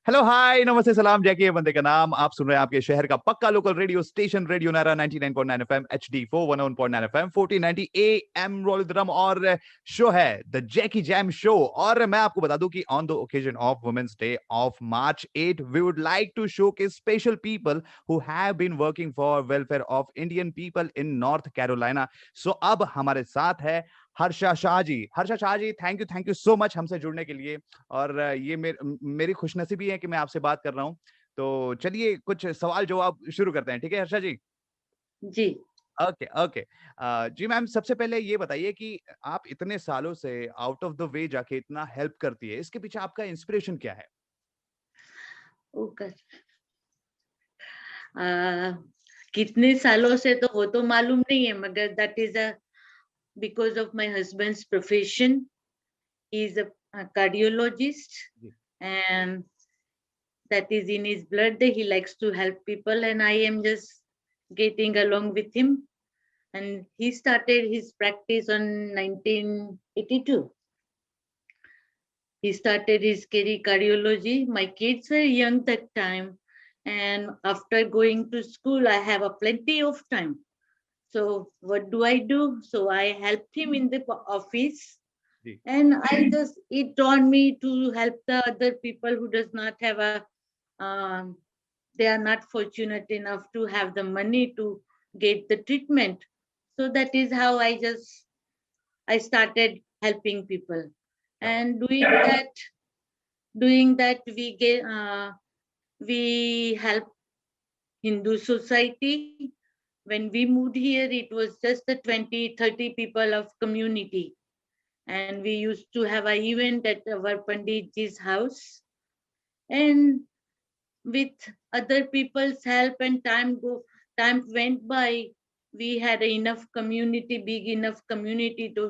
Hello hi नमस्ते सलाम जय के बंदे का नाम। आप सुन रहे हैं आपके शहर का पक्का लोकल रेडियो स्टेशन रेडियो नारा 99.9 FM HD4 101.9 FM 1490 AM roll drum और शो है द जैकी जैम शो। और मैं आपको बता दूं कि on the occasion of women's day of March 8 we would like to showcase special people who have been working for welfare of Indian people in North Carolina. So अब हमारे साथ है Harsha Shah ji. Harsha Shah ji, thank you so much हमसे जुड़ने के लिए। और ये मेरी खुशनसीबी है कि मैं आपसे बात कर रहा हूँ। तो चलिए कुछ सवाल जवाब शुरू करते हैं, ठीक है हर्षा जी? जी। Okay okay. जी मैम, सबसे पहले ये बताइए कि आप इतने सालों से आउट ऑफ द वे जाके इतना हेल्प करती है, इसके पीछे आपका इंस्पिरेशन क्या है? ओके। आ, कितने सालों से तो वो तो मालूम नहीं है, मगर that is a because of my husband's profession. He is a cardiologist जी। and that is in his blood. He likes to help people, and I am just getting along with him. And he started his practice on 1982. He started his career cardiology. My kids were young that time, and after going to school, I have a plenty of time. So what do? So I helped him in the office, जी। and it taught me to help the other people who does not have a they are not fortunate enough to have the money to get the treatment. So that is how I started helping people, क्या बात। and doing that we help Hindu society. When we moved here, it was just the 20-30 people of community, and we used to have an event at our Panditji's house. And with other people's help and time went by, we had enough community, big enough community to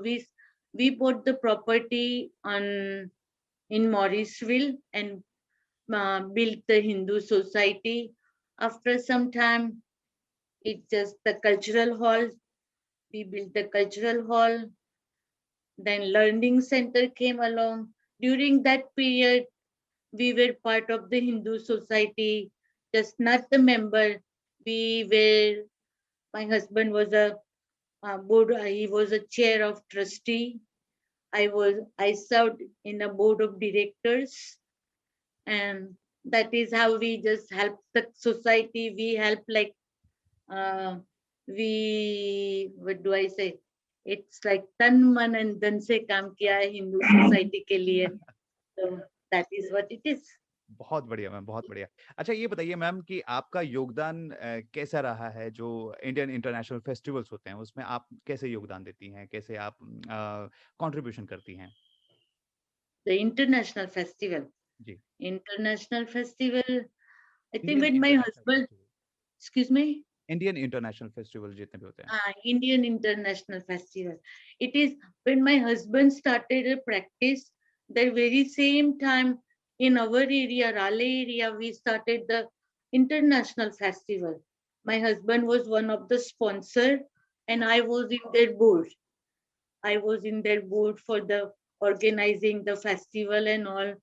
we bought the property on in Morrisville and built the Hindu society. After some time, it's just the cultural hall. We built the cultural hall. Then learning center came along. During that period, we were part of the Hindu society, just not the member. We were. My husband was a board. He was a chair of trustee. I served in a board of directors, and that is how we just help the society. We help like uh, we what do I say? It's like tan man and dhan se kaam kiya hai Hindu society ke liye. So that is what it is. बहुत बढ़िया ma'am, बहुत बढ़िया। अच्छा ये बताइए ma'am कि आपका योगदान कैसा रहा है जो इंडियन इंटरनेशनल फेस्टिवल्स होते हैं, उसमें आप कैसे योगदान देती हैं? कैसे आप कंट्रीब्यूशन करती हैं? The international festival. जी। International festival. I think Indian when my international husband, festival. excuse me, Indian international festival जितने भी होते हैं। Indian International Festival. It is when my husband started a practice, the very same time in our area, Raleigh area, we started the International Festival. My husband was one of the sponsor, and I was in their board. I was in their board for the organizing the festival and all.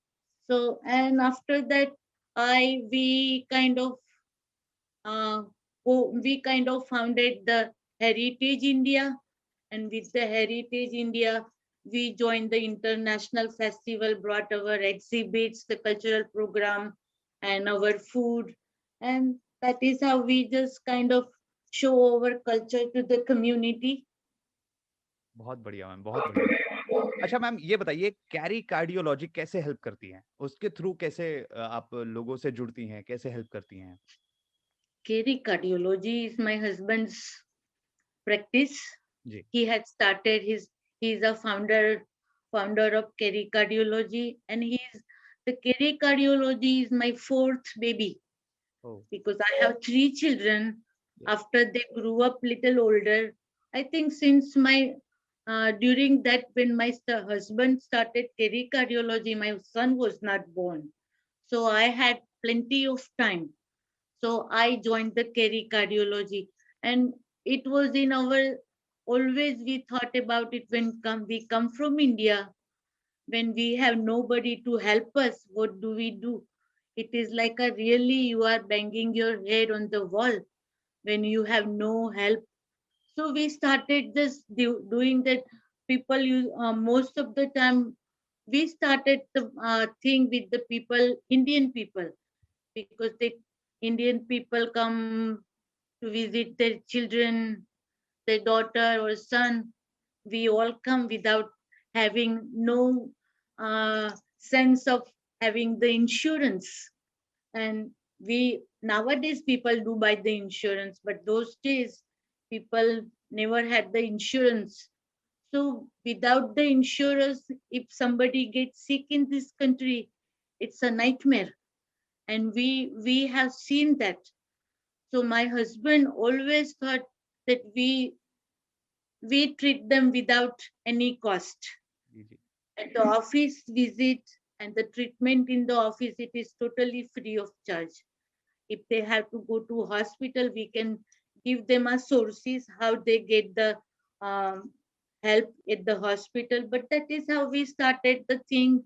So, and after that, I we kind of uh, we kind of founded the Heritage India, and with the Heritage India, we joined the international festival, brought our exhibits, the cultural program, and our food, and that is how we just kind of show our culture to the community. बहुत बढ़िया ma'am, बहुत बढ़िया। अच्छा ma'am ये बताइए carry cardiology कैसे help करती है? उसके थ्रू कैसे आप लोगों से जुड़ती हैं? कैसे हेल्प करती हैं? Keri cardiology is my husband's practice. जी। He had started he's a founder of Keri cardiology, and the Keri cardiology is my fourth baby, oh! because I have three children. Yes. After they grew up little older, I think since my during that when my husband started Keri cardiology, my son was not born, so I had plenty of time. So I joined the Kerry cardiology, and it was in our always we thought about it when we come from India, when we have nobody to help us. What do we do? It is like a really you are banging your head on the wall when you have no help. So we started this doing that. People use most of the time. We started the thing with the people, Indian people, because the Indian people come to visit their children, their daughter or son. We all come without having no sense of having the insurance. And we nowadays people do buy the insurance, but those days people never had the insurance. So without the insurance, if somebody gets sick in this country, it's a nightmare. And we have seen that. So my husband always thought that we treat them without any cost. जी जी At the office visit and the treatment in the office, it is totally free of charge. If they have to go to hospital, we can give them a sources how they get the um, help at the hospital. But that is how we started the thing,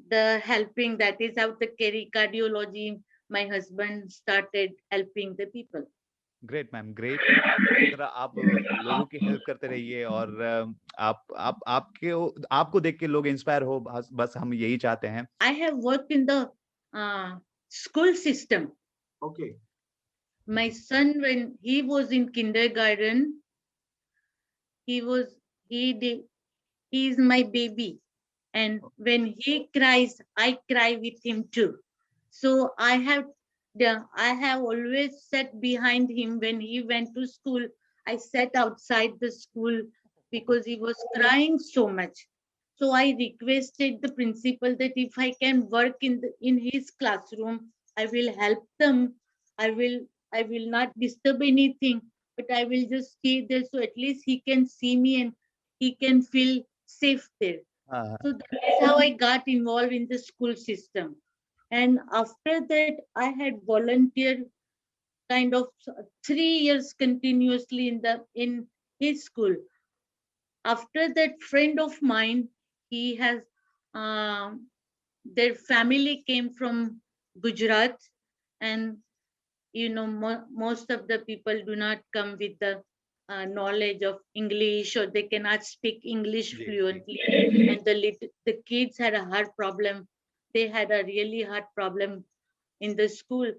the helping. That is how the cardiology. My husband started helping the people. Great ma'am great. इसी तरह आप लोगों की help करते रहिए और आप आपके आपको देख के लोग इंस्पायर हो, बस बस हम यही चाहते हैं। I have worked in the school system. Okay My son, when he was in kindergarten, he was he did he is my baby, and when he cries, I cry with him too. So I have always sat behind him when he went to school. I sat outside the school because he was crying so much. So I requested the principal that if I can work in his classroom, I will help them. I will not disturb anything, but I will just stay there so at least he can see me and he can feel safe there. हाँ So that is how I got involved in the school system. And after that, I had volunteered kind of 3 years continuously in his school. After that, friend of mine, he has their family came from Gujarat, and most of the people do not come with the knowledge of English, or they cannot speak English जी जी fluently. And the kids had a hard problem. They had a really hard problem in the school.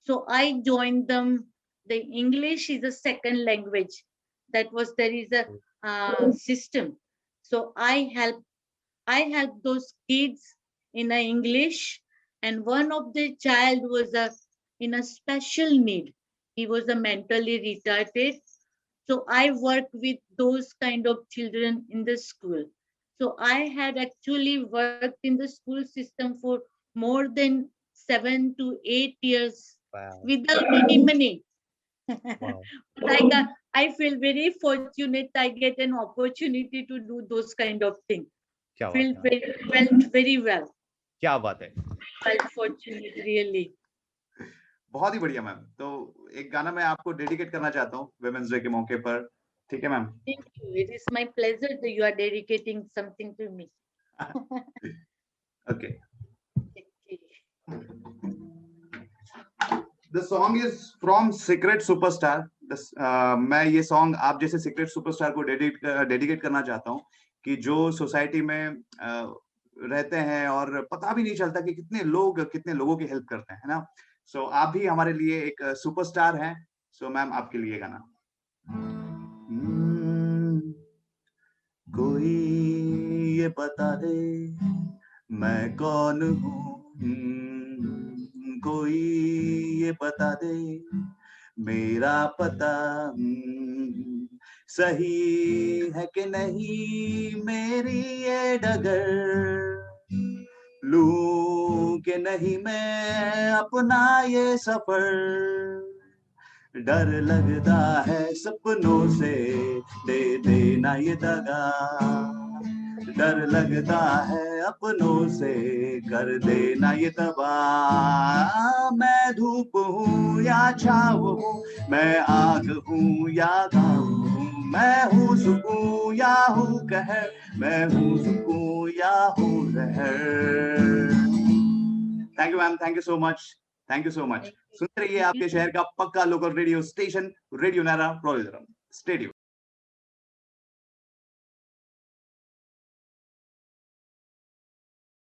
So I joined them. The English is a second language. There is a system. So I helped those kids in a English, and one of the child was in a special need. He was a mentally retarded. So I worked with those kind of children in the school. So I had actually worked in the school system for more than 7 to 8 years wow without any money. Wow But I feel very fortunate I get an opportunity to do those kind of things. क्या बात है ma'am, Felt very well. क्या बात है। Felt fortunate really. बहुत ही बढ़िया ma'am. तो एक गाना मैं आपको डेडिकेट करना चाहता हूँ वुमेन्स डे के मौके पर, ठीक है ma'am? Thank you. It is my pleasure that you are dedicating something to me. Okay. Okay. The song is from Secret Superstar. मैं ये सॉन्ग आप जैसे सीक्रेट सुपरस्टार को डेडिकेट करना चाहता हूँ कि जो सोसाइटी में रहते हैं और पता भी नहीं चलता कि कितने लोगों की हेल्प करते हैं, है ना? सो आप भी हमारे लिए एक सुपरस्टार हैं। सो मैम आपके लिए गाना। कोई ये बता दे मैं कौन हूँ, कोई ये बता दे मेरा पता सही है कि नहीं मेरी ये डगर, लूं कि नहीं मैं अपना ये सफर, डर लगता है सपनों से दे देना ये दगा, डर लगता है अपनों से कर देना ये तबाह। मैं धूप हूँ या छाव हूँ, मैं आग हूँ या घाम हूँ, मैं हूँ सुकून या हूँ कहर, मैं हूँ सुकून या हूँ जहर। Thank you ma'am, thank you so much, thank you so much. सुनते रहिए आपके शहर का पक्का लोकल रेडियो स्टेशन रेडियो नारा, स्टेडियो।